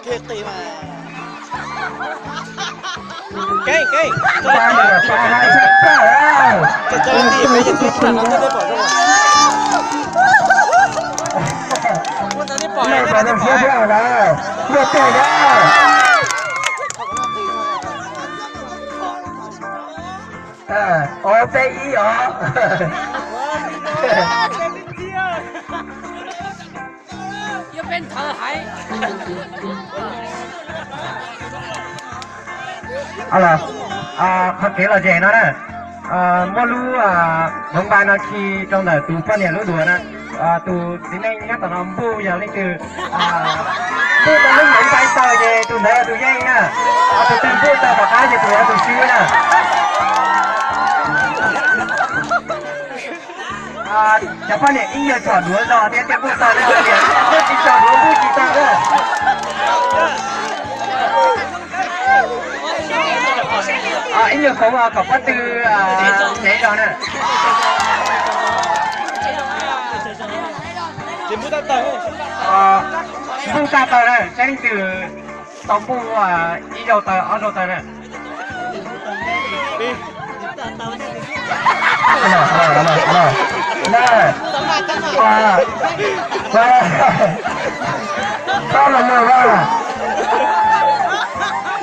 เคตีมาเก่งเก่งจะ ไปให้เช็คได้แล้ว ตีไปจะตีขนาดนั้นจะได้ปล่อยก็หมดวันนั้นได้ปล่อย ไม่ ได้ ไป ได้ ต้อง ปล่ เชื่ อ อย เพื่อนแล้วเลือกเตะแล้วโอเตอีอ๋อ 要变成海。เอาล่ะเขาเกเราเจนนะไม่รู้โรงพยาบาลที่ตรงไหนตูฟันเนี่ยรู้ดูนะตูที่นี่งั้นตอนนั้นบูอย่างนี้คือตูตอนนั้นเหมือนไปต่อเจตูไหนตูยังนะตูตีบูต่อปากกาเจตูตูชื่อนะจะฟันเนี่ย音乐จอดหัวรอเนี่ยจะบูต่อเนี่ยจะจอดหัวบูจีต่อเลย音乐好啊，搞不对这种呢。全部都等。不打到呢，这里就东部一路到二路到呢。到了没有？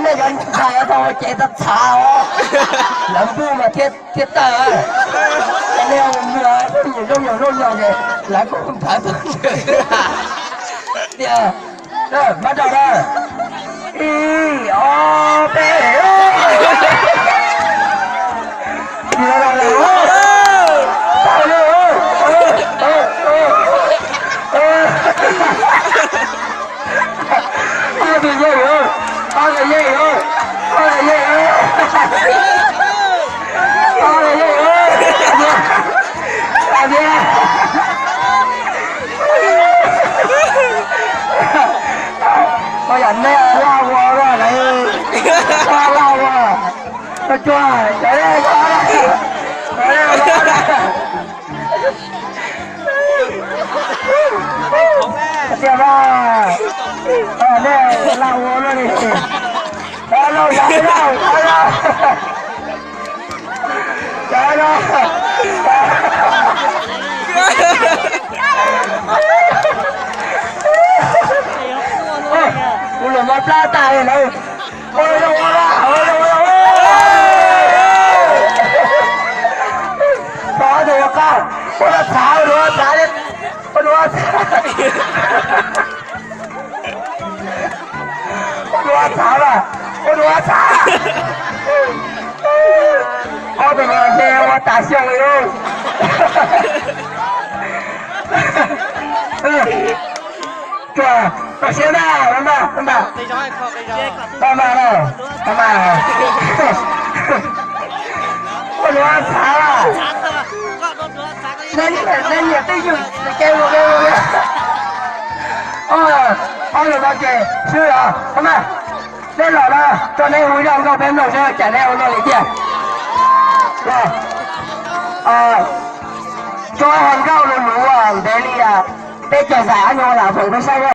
那个菜要让我接着炒哦，人不嘛贴蛋，那样我们来有肉的，来个排排的，对啊，马找的，一二三，来，到了，二个也有。二个也有，大姐，我人呢拉我啦你，拉我，我抓，对吧？那拉我了你，拉，我怎么抓大了？打着我干，我查的，我查，我怎么先我打笑了哟？对，到现在，老板，我怎么查了？那你对就给我。好了，大姐，是啊，他们，那老了，昨天我让个朋友说简单我那里见，是吧？做廣州路路啊，唔俾呢啊，俾著曬眼我男朋友嘅生日。